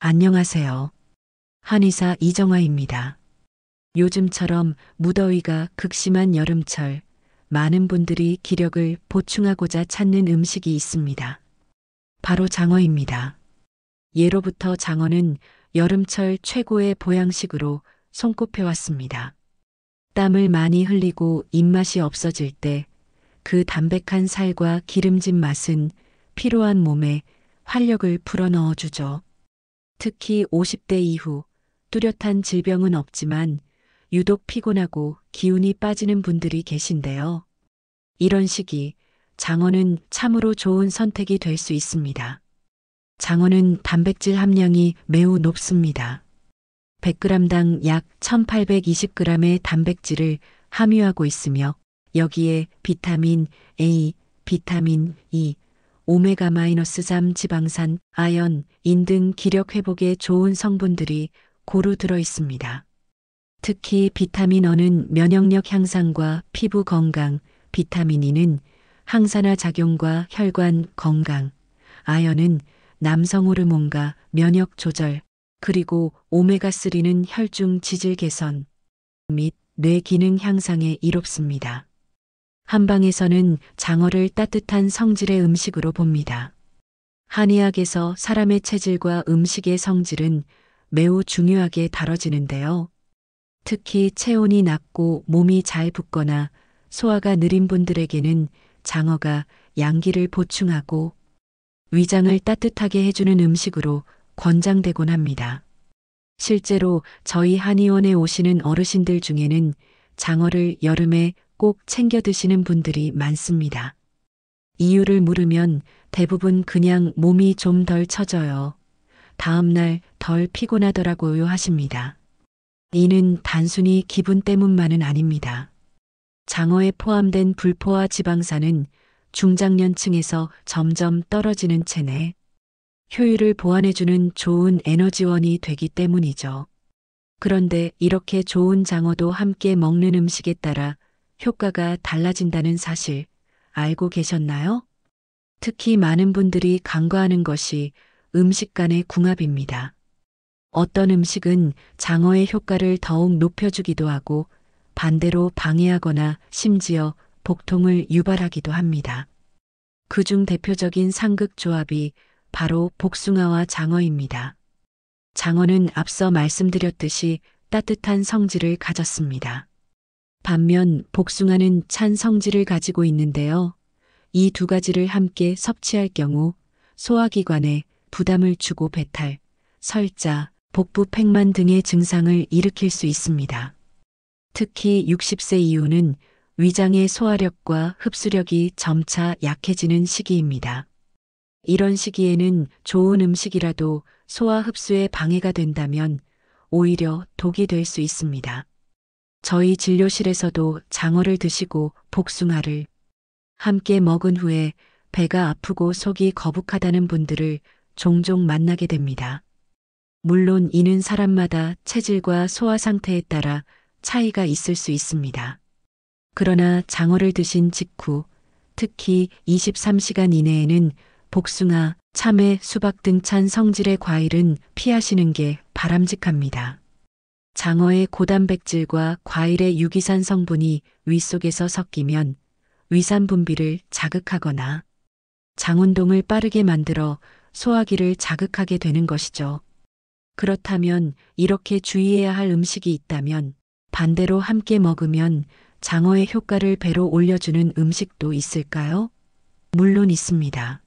안녕하세요. 한의사 이정화입니다. 요즘처럼 무더위가 극심한 여름철, 많은 분들이 기력을 보충하고자 찾는 음식이 있습니다. 바로 장어입니다. 예로부터 장어는 여름철 최고의 보양식으로 손꼽혀왔습니다. 땀을 많이 흘리고 입맛이 없어질 때 그 담백한 살과 기름진 맛은 피로한 몸에 활력을 불어넣어 주죠. 특히 50대 이후 뚜렷한 질병은 없지만 유독 피곤하고 기운이 빠지는 분들이 계신데요. 이런 시기 장어는 참으로 좋은 선택이 될 수 있습니다. 장어는 단백질 함량이 매우 높습니다. 100g당 약 1820g의 단백질을 함유하고 있으며 여기에 비타민 A, 비타민 E, 오메가-3 지방산, 아연, 인 등 기력 회복에 좋은 성분들이 고루 들어 있습니다. 특히 비타민 E는 면역력 향상과 피부 건강, 비타민 E는 항산화 작용과 혈관 건강, 아연은 남성 호르몬과 면역 조절, 그리고 오메가3는 혈중 지질 개선 및 뇌 기능 향상에 이롭습니다. 한방에서는 장어를 따뜻한 성질의 음식으로 봅니다. 한의학에서 사람의 체질과 음식의 성질은 매우 중요하게 다뤄지는데요. 특히 체온이 낮고 몸이 잘 붓거나 소화가 느린 분들에게는 장어가 양기를 보충하고 위장을 따뜻하게 해주는 음식으로 권장되곤 합니다. 실제로 저희 한의원에 오시는 어르신들 중에는 장어를 여름에 꼭 챙겨 드시는 분들이 많습니다. 이유를 물으면 대부분 그냥 몸이 좀 덜 처져요. 다음날 덜 피곤하더라고요 하십니다. 이는 단순히 기분 때문만은 아닙니다. 장어에 포함된 불포화 지방산은 중장년층에서 점점 떨어지는 체내 효율을 보완해주는 좋은 에너지원이 되기 때문이죠. 그런데 이렇게 좋은 장어도 함께 먹는 음식에 따라 효과가 달라진다는 사실 알고 계셨나요? 특히 많은 분들이 간과하는 것이 음식 간의 궁합입니다. 어떤 음식은 장어의 효과를 더욱 높여주기도 하고 반대로 방해하거나 심지어 복통을 유발하기도 합니다. 그중 대표적인 상극 조합이 바로 복숭아와 장어입니다. 장어는 앞서 말씀드렸듯이 따뜻한 성질을 가졌습니다. 반면 복숭아는 찬 성질을 가지고 있는데요. 이 두 가지를 함께 섭취할 경우 소화기관에 부담을 주고 배탈, 설자, 복부 팽만 등의 증상을 일으킬 수 있습니다. 특히 60세 이후는 위장의 소화력과 흡수력이 점차 약해지는 시기입니다. 이런 시기에는 좋은 음식이라도 소화 흡수에 방해가 된다면 오히려 독이 될 수 있습니다. 저희 진료실에서도 장어를 드시고 복숭아를 함께 먹은 후에 배가 아프고 속이 거북하다는 분들을 종종 만나게 됩니다. 물론 이는 사람마다 체질과 소화 상태에 따라 차이가 있을 수 있습니다. 그러나 장어를 드신 직후 특히 23시간 이내에는 복숭아, 참외, 수박 등 찬 성질의 과일은 피하시는 게 바람직합니다. 장어의 고단백질과 과일의 유기산 성분이 위 속에서 섞이면 위산 분비를 자극하거나 장운동을 빠르게 만들어 소화기를 자극하게 되는 것이죠. 그렇다면 이렇게 주의해야 할 음식이 있다면 반대로 함께 먹으면 장어의 효과를 배로 올려주는 음식도 있을까요? 물론 있습니다.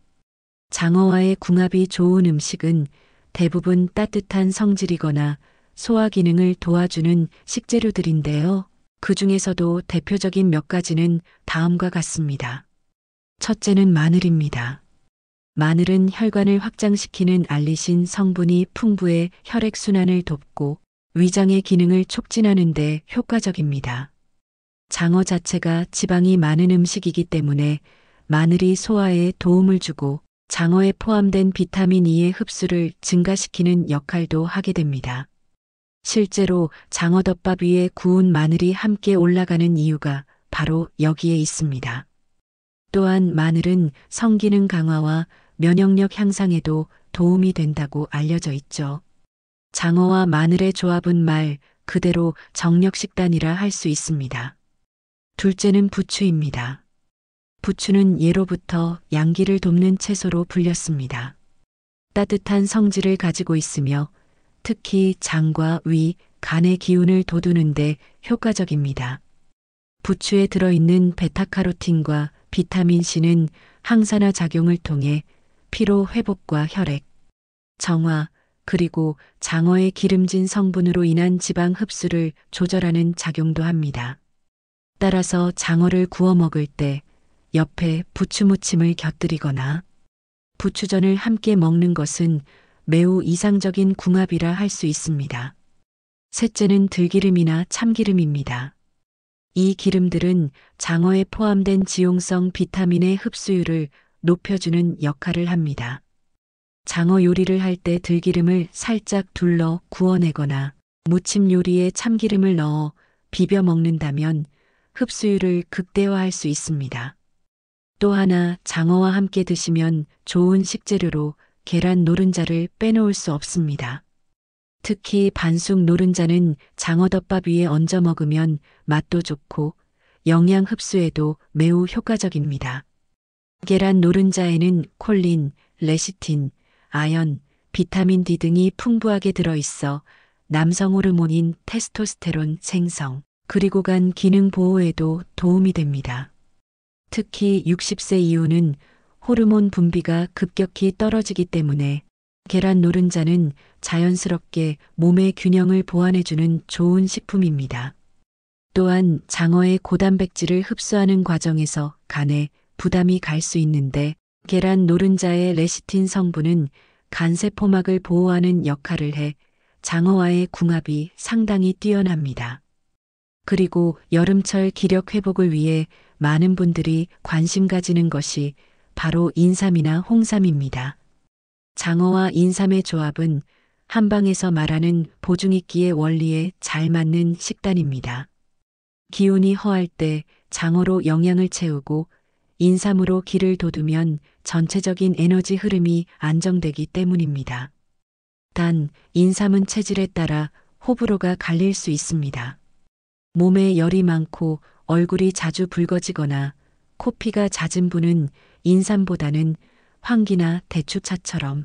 장어와의 궁합이 좋은 음식은 대부분 따뜻한 성질이거나 소화 기능을 도와주는 식재료들인데요. 그 중에서도 대표적인 몇 가지는 다음과 같습니다. 첫째는 마늘입니다. 마늘은 혈관을 확장시키는 알리신 성분이 풍부해 혈액순환을 돕고 위장의 기능을 촉진하는 데 효과적입니다. 장어 자체가 지방이 많은 음식이기 때문에 마늘이 소화에 도움을 주고 장어에 포함된 비타민 E의 흡수를 증가시키는 역할도 하게 됩니다. 실제로 장어덮밥 위에 구운 마늘이 함께 올라가는 이유가 바로 여기에 있습니다. 또한 마늘은 성기능 강화와 면역력 향상에도 도움이 된다고 알려져 있죠. 장어와 마늘의 조합은 말 그대로 정력식단이라 할 수 있습니다. 둘째는 부추입니다. 부추는 예로부터 양기를 돕는 채소로 불렸습니다. 따뜻한 성질을 가지고 있으며 특히 장과 위, 간의 기운을 돋우는데 효과적입니다. 부추에 들어있는 베타카로틴과 비타민 C는 항산화 작용을 통해 피로 회복과 혈액, 정화, 그리고 장어의 기름진 성분으로 인한 지방 흡수를 조절하는 작용도 합니다. 따라서 장어를 구워 먹을 때 옆에 부추 무침을 곁들이거나 부추전을 함께 먹는 것은 매우 이상적인 궁합이라 할 수 있습니다. 셋째는 들기름이나 참기름입니다. 이 기름들은 장어에 포함된 지용성 비타민의 흡수율을 높여주는 역할을 합니다. 장어 요리를 할 때 들기름을 살짝 둘러 구워내거나 무침 요리에 참기름을 넣어 비벼 먹는다면 흡수율을 극대화할 수 있습니다. 또 하나 장어와 함께 드시면 좋은 식재료로 계란 노른자를 빼놓을 수 없습니다. 특히 반숙 노른자는 장어덮밥 위에 얹어 먹으면 맛도 좋고 영양 흡수에도 매우 효과적입니다. 계란 노른자에는 콜린, 레시틴, 아연, 비타민 D 등이 풍부하게 들어있어 남성 호르몬인 테스토스테론 생성, 그리고 간 기능 보호에도 도움이 됩니다. 특히 60세 이후는 호르몬 분비가 급격히 떨어지기 때문에 계란 노른자는 자연스럽게 몸의 균형을 보완해주는 좋은 식품입니다. 또한 장어의 고단백질을 흡수하는 과정에서 간에 부담이 갈 수 있는데 계란 노른자의 레시틴 성분은 간세포막을 보호하는 역할을 해 장어와의 궁합이 상당히 뛰어납니다. 그리고 여름철 기력 회복을 위해 많은 분들이 관심 가지는 것이 바로 인삼이나 홍삼입니다. 장어와 인삼의 조합은 한방에서 말하는 보중익기의 원리에 잘 맞는 식단입니다. 기운이 허할 때 장어로 영양을 채우고 인삼으로 기를 돋우면 전체적인 에너지 흐름이 안정되기 때문입니다. 단, 인삼은 체질에 따라 호불호가 갈릴 수 있습니다. 몸에 열이 많고 얼굴이 자주 붉어지거나 코피가 잦은 분은 인삼보다는 황기나 대추차처럼,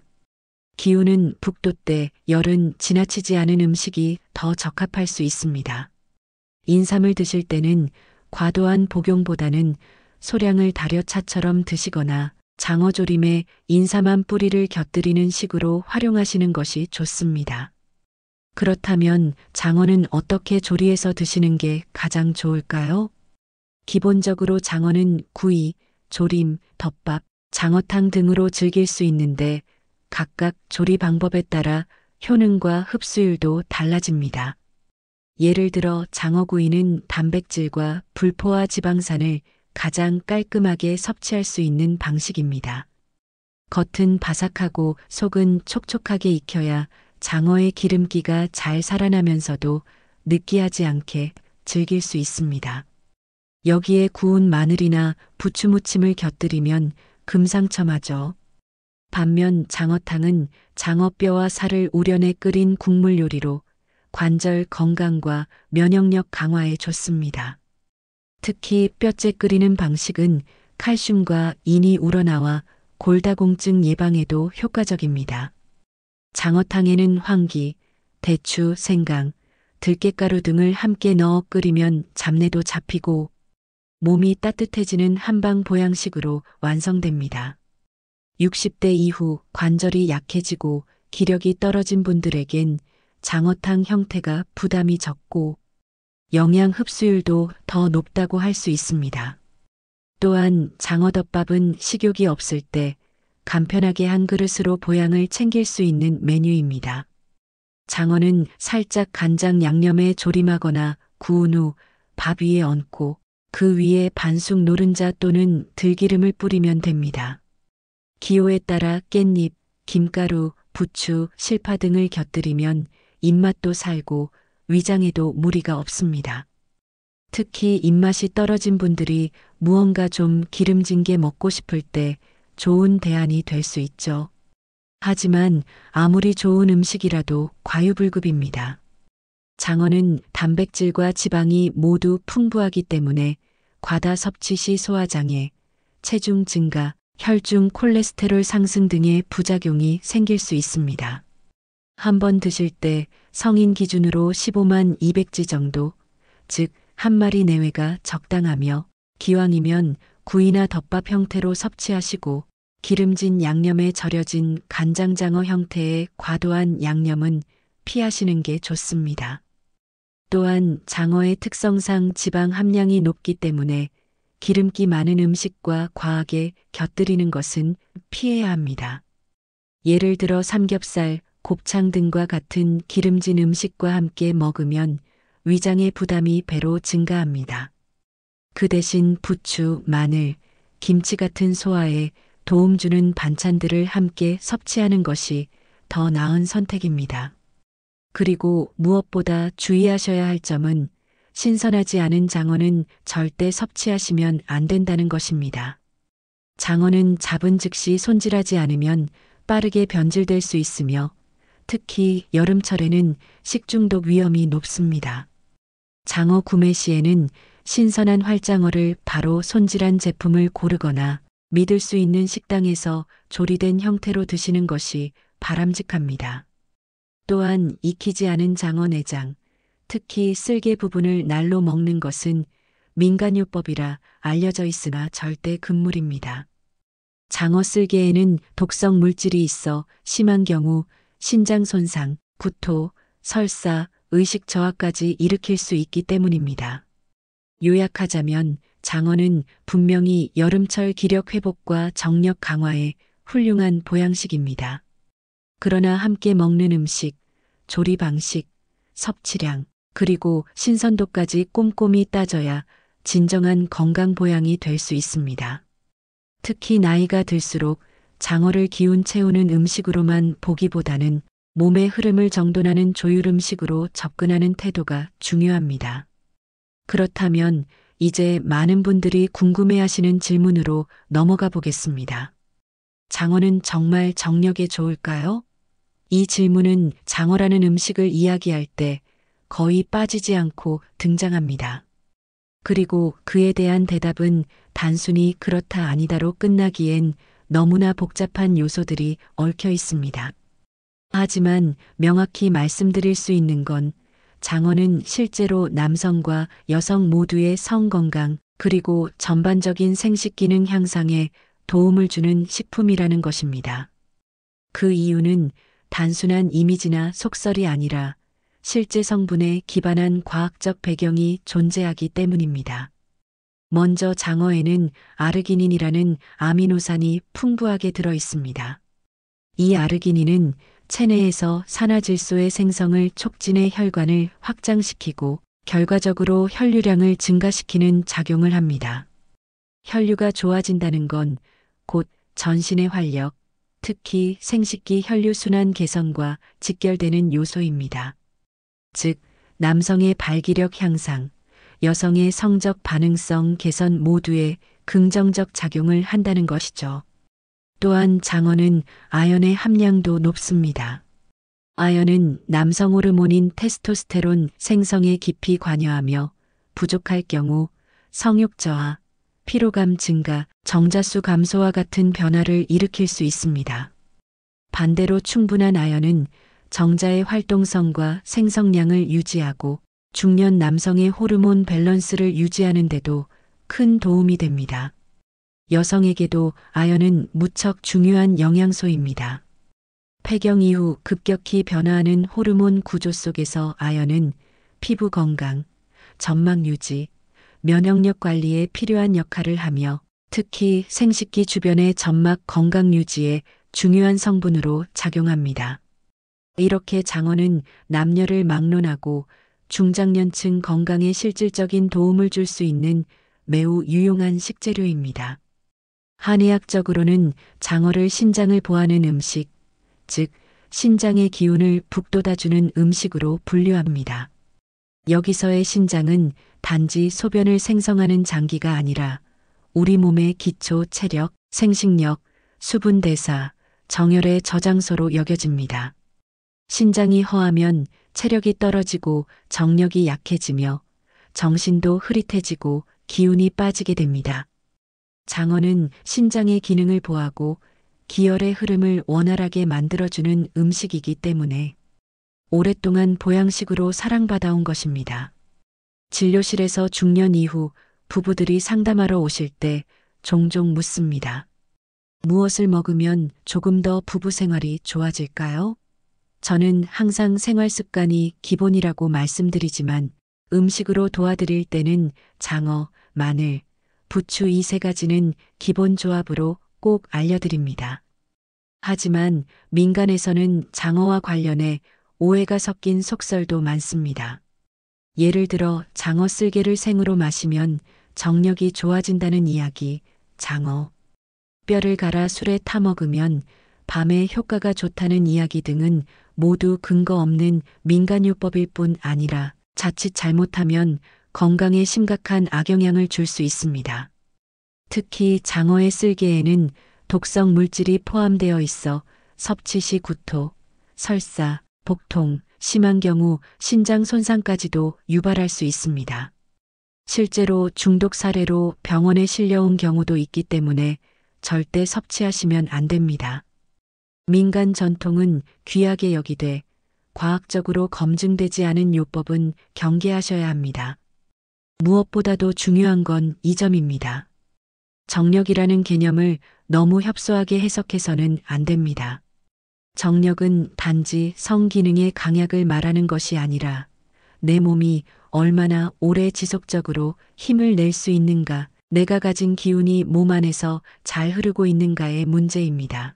기운은 북도 때 열은 지나치지 않은 음식이 더 적합할 수 있습니다. 인삼을 드실 때는 과도한 복용보다는 소량을 달여 차처럼 드시거나 장어조림에 인삼 한 뿌리를 곁들이는 식으로 활용하시는 것이 좋습니다. 그렇다면 장어는 어떻게 조리해서 드시는 게 가장 좋을까요? 기본적으로 장어는 구이, 조림, 덮밥, 장어탕 등으로 즐길 수 있는데 각각 조리 방법에 따라 효능과 흡수율도 달라집니다. 예를 들어 장어구이는 단백질과 불포화 지방산을 가장 깔끔하게 섭취할 수 있는 방식입니다. 겉은 바삭하고 속은 촉촉하게 익혀야 장어의 기름기가 잘 살아나면서도 느끼하지 않게 즐길 수 있습니다. 여기에 구운 마늘이나 부추무침을 곁들이면 금상첨화죠. 반면 장어탕은 장어뼈와 살을 우려내 끓인 국물 요리로 관절 건강과 면역력 강화에 좋습니다. 특히 뼈째 끓이는 방식은 칼슘과 인이 우러나와 골다공증 예방에도 효과적입니다. 장어탕에는 황기, 대추, 생강, 들깨가루 등을 함께 넣어 끓이면 잡내도 잡히고 몸이 따뜻해지는 한방 보양식으로 완성됩니다. 60대 이후 관절이 약해지고 기력이 떨어진 분들에겐 장어탕 형태가 부담이 적고 영양 흡수율도 더 높다고 할 수 있습니다. 또한 장어덮밥은 식욕이 없을 때 간편하게 한 그릇으로 보양을 챙길 수 있는 메뉴입니다. 장어는 살짝 간장 양념에 조림하거나 구운 후 밥 위에 얹고 그 위에 반숙 노른자 또는 들기름을 뿌리면 됩니다. 기호에 따라 깻잎, 김가루, 부추, 실파 등을 곁들이면 입맛도 살고 위장에도 무리가 없습니다. 특히 입맛이 떨어진 분들이 무언가 좀 기름진 게 먹고 싶을 때 좋은 대안이 될 수 있죠. 하지만 아무리 좋은 음식이라도 과유불급입니다. 장어는 단백질과 지방이 모두 풍부하기 때문에 과다 섭취 시 소화장애, 체중 증가, 혈중 콜레스테롤 상승 등의 부작용이 생길 수 있습니다. 한 번 드실 때 성인 기준으로 15만 200지 정도, 즉 한 마리 내외가 적당하며 기왕이면 구이나 덮밥 형태로 섭취하시고 기름진 양념에 절여진 간장장어 형태의 과도한 양념은 피하시는 게 좋습니다. 또한 장어의 특성상 지방 함량이 높기 때문에 기름기 많은 음식과 과하게 곁들이는 것은 피해야 합니다. 예를 들어 삼겹살, 곱창 등과 같은 기름진 음식과 함께 먹으면 위장의 부담이 배로 증가합니다. 그 대신 부추, 마늘, 김치 같은 소화에 도움 주는 반찬들을 함께 섭취하는 것이 더 나은 선택입니다. 그리고 무엇보다 주의하셔야 할 점은 신선하지 않은 장어는 절대 섭취하시면 안 된다는 것입니다. 장어는 잡은 즉시 손질하지 않으면 빠르게 변질될 수 있으며 특히 여름철에는 식중독 위험이 높습니다. 장어 구매 시에는 신선한 활장어를 바로 손질한 제품을 고르거나 믿을 수 있는 식당에서 조리된 형태로 드시는 것이 바람직합니다. 또한 익히지 않은 장어 내장, 특히 쓸개 부분을 날로 먹는 것은 민간요법이라 알려져 있으나 절대 금물입니다. 장어 쓸개에는 독성 물질이 있어 심한 경우 신장 손상, 구토, 설사, 의식 저하까지 일으킬 수 있기 때문입니다. 요약하자면 장어는 분명히 여름철 기력 회복과 정력 강화에 훌륭한 보양식입니다. 그러나 함께 먹는 음식, 조리 방식, 섭취량, 그리고 신선도까지 꼼꼼히 따져야 진정한 건강 보양이 될 수 있습니다. 특히 나이가 들수록 장어를 기운 채우는 음식으로만 보기보다는 몸의 흐름을 정돈하는 조율 음식으로 접근하는 태도가 중요합니다. 그렇다면 이제 많은 분들이 궁금해하시는 질문으로 넘어가 보겠습니다. 장어는 정말 정력에 좋을까요? 이 질문은 장어라는 음식을 이야기할 때 거의 빠지지 않고 등장합니다. 그리고 그에 대한 대답은 단순히 그렇다 아니다로 끝나기엔 너무나 복잡한 요소들이 얽혀 있습니다. 하지만 명확히 말씀드릴 수 있는 건 장어는 실제로 남성과 여성 모두의 성 건강 그리고 전반적인 생식 기능 향상에 도움을 주는 식품이라는 것입니다. 그 이유는 단순한 이미지나 속설이 아니라 실제 성분에 기반한 과학적 배경이 존재하기 때문입니다. 먼저 장어에는 아르기닌이라는 아미노산이 풍부하게 들어 있습니다. 이 아르기닌은 체내에서 산화질소의 생성을 촉진해 혈관을 확장시키고 결과적으로 혈류량을 증가시키는 작용을 합니다. 혈류가 좋아진다는 건 곧 전신의 활력, 특히 생식기 혈류순환 개선과 직결되는 요소입니다. 즉, 남성의 발기력 향상, 여성의 성적 반응성 개선 모두에 긍정적 작용을 한다는 것이죠. 또한 장어는 아연의 함량도 높습니다. 아연은 남성 호르몬인 테스토스테론 생성에 깊이 관여하며 부족할 경우 성욕 저하, 피로감 증가, 정자수 감소와 같은 변화를 일으킬 수 있습니다. 반대로 충분한 아연은 정자의 활동성과 생성량을 유지하고 중년 남성의 호르몬 밸런스를 유지하는 데도 큰 도움이 됩니다. 여성에게도 아연은 무척 중요한 영양소입니다. 폐경 이후 급격히 변화하는 호르몬 구조 속에서 아연은 피부 건강, 점막 유지, 면역력 관리에 필요한 역할을 하며 특히 생식기 주변의 점막 건강 유지에 중요한 성분으로 작용합니다. 이렇게 장어는 남녀를 막론하고 중장년층 건강에 실질적인 도움을 줄 수 있는 매우 유용한 식재료입니다. 한의학적으로는 장어를 신장을 보하는 음식, 즉 신장의 기운을 북돋아주는 음식으로 분류합니다. 여기서의 신장은 단지 소변을 생성하는 장기가 아니라 우리 몸의 기초 체력, 생식력, 수분 대사, 정열의 저장소로 여겨집니다. 신장이 허하면 체력이 떨어지고 정력이 약해지며 정신도 흐릿해지고 기운이 빠지게 됩니다. 장어는 신장의 기능을 보하고 기혈의 흐름을 원활하게 만들어주는 음식이기 때문에 오랫동안 보양식으로 사랑받아온 것입니다. 진료실에서 중년 이후 부부들이 상담하러 오실 때 종종 묻습니다. 무엇을 먹으면 조금 더 부부 생활이 좋아질까요? 저는 항상 생활 습관이 기본이라고 말씀드리지만 음식으로 도와드릴 때는 장어, 마늘, 부추 이 세 가지는 기본 조합으로 꼭 알려드립니다. 하지만 민간에서는 장어와 관련해 오해가 섞인 속설도 많습니다. 예를 들어 장어 쓸개를 생으로 마시면 정력이 좋아진다는 이야기, 장어 뼈를 갈아 술에 타 먹으면 밤에 효과가 좋다는 이야기 등은 모두 근거 없는 민간요법일 뿐 아니라 자칫 잘못하면 건강에 심각한 악영향을 줄 수 있습니다. 특히 장어의 쓸개에는 독성 물질이 포함되어 있어 섭취 시 구토, 설사, 복통, 심한 경우 신장 손상까지도 유발할 수 있습니다. 실제로 중독 사례로 병원에 실려온 경우도 있기 때문에 절대 섭취하시면 안 됩니다. 민간 전통은 귀하게 여기되 과학적으로 검증되지 않은 요법은 경계하셔야 합니다. 무엇보다도 중요한 건 이 점입니다. 정력이라는 개념을 너무 협소하게 해석해서는 안 됩니다. 정력은 단지 성기능의 강약을 말하는 것이 아니라 내 몸이 얼마나 오래 지속적으로 힘을 낼 수 있는가, 내가 가진 기운이 몸 안에서 잘 흐르고 있는가의 문제입니다.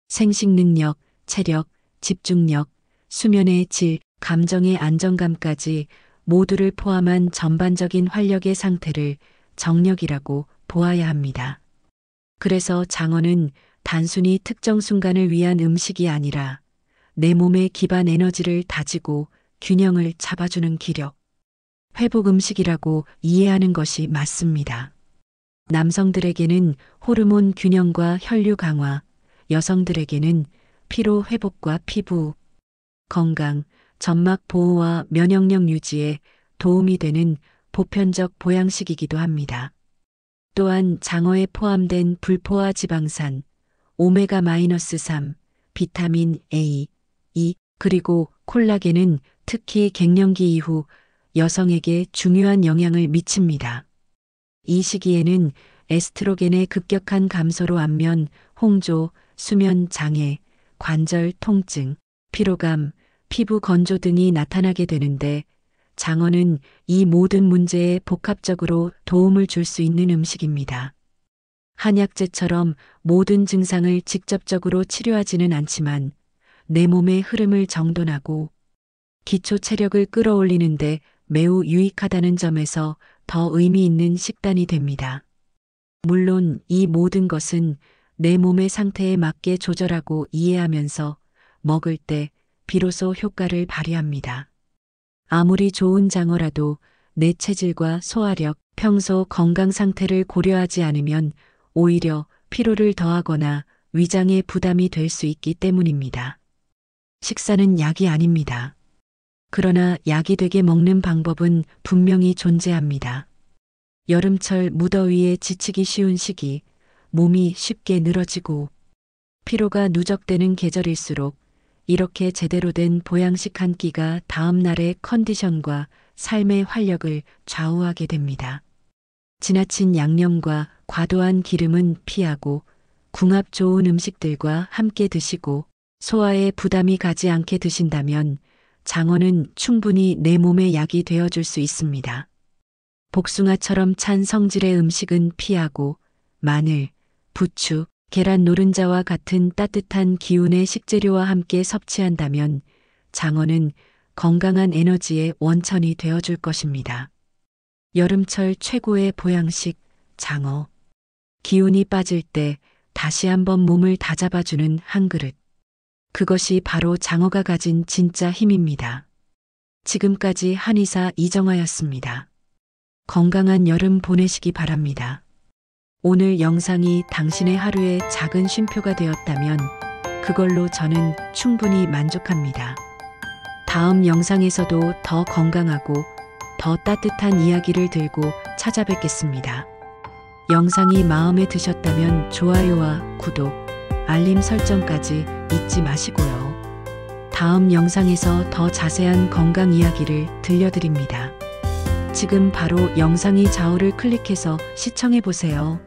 생식 능력, 체력, 집중력, 수면의 질, 감정의 안정감까지 모두를 포함한 전반적인 활력의 상태를 정력이라고 보아야 합니다. 그래서 장어는 단순히 특정 순간을 위한 음식이 아니라 내 몸의 기반 에너지를 다지고 균형을 잡아주는 기력, 회복 음식이라고 이해하는 것이 맞습니다. 남성들에게는 호르몬 균형과 혈류 강화, 여성들에게는 피로 회복과 피부 건강, 점막 보호와 면역력 유지에 도움이 되는 보편적 보양식이기도 합니다. 또한 장어에 포함된 불포화 지방산, 오메가-3, 비타민 A, E, 그리고 콜라겐은 특히 갱년기 이후 여성에게 중요한 영향을 미칩니다. 이 시기에는 에스트로겐의 급격한 감소로 안면, 홍조, 수면 장애, 관절 통증, 피로감, 피부 건조 등이 나타나게 되는데 장어는 이 모든 문제에 복합적으로 도움을 줄 수 있는 음식입니다. 한약재처럼 모든 증상을 직접적으로 치료하지는 않지만 내 몸의 흐름을 정돈하고 기초 체력을 끌어올리는데 매우 유익하다는 점에서 더 의미 있는 식단이 됩니다. 물론 이 모든 것은 내 몸의 상태에 맞게 조절하고 이해하면서 먹을 때 비로소 효과를 발휘합니다. 아무리 좋은 장어라도 내 체질과 소화력, 평소 건강 상태를 고려하지 않으면 오히려 피로를 더하거나 위장에 부담이 될 수 있기 때문입니다. 식사는 약이 아닙니다. 그러나 약이 되게 먹는 방법은 분명히 존재합니다. 여름철 무더위에 지치기 쉬운 시기, 몸이 쉽게 늘어지고 피로가 누적되는 계절일수록 이렇게 제대로 된 보양식 한 끼가 다음 날의 컨디션과 삶의 활력을 좌우하게 됩니다. 지나친 양념과 과도한 기름은 피하고 궁합 좋은 음식들과 함께 드시고 소화에 부담이 가지 않게 드신다면 장어는 충분히 내 몸의 약이 되어줄 수 있습니다. 복숭아처럼 찬 성질의 음식은 피하고 마늘, 부추, 계란 노른자와 같은 따뜻한 기운의 식재료와 함께 섭취한다면 장어는 건강한 에너지의 원천이 되어줄 것입니다. 여름철 최고의 보양식, 장어. 기운이 빠질 때 다시 한번 몸을 다잡아주는 한 그릇. 그것이 바로 장어가 가진 진짜 힘입니다. 지금까지 한의사 이정아였습니다. 건강한 여름 보내시기 바랍니다. 오늘 영상이 당신의 하루에 작은 쉼표가 되었다면 그걸로 저는 충분히 만족합니다. 다음 영상에서도 더 건강하고 더 따뜻한 이야기를 들고 찾아뵙겠습니다. 영상이 마음에 드셨다면 좋아요와 구독, 알림 설정까지 잊지 마시고요. 다음 영상에서 더 자세한 건강 이야기를 들려드립니다. 지금 바로 영상이 좌우를 클릭해서 시청해 보세요.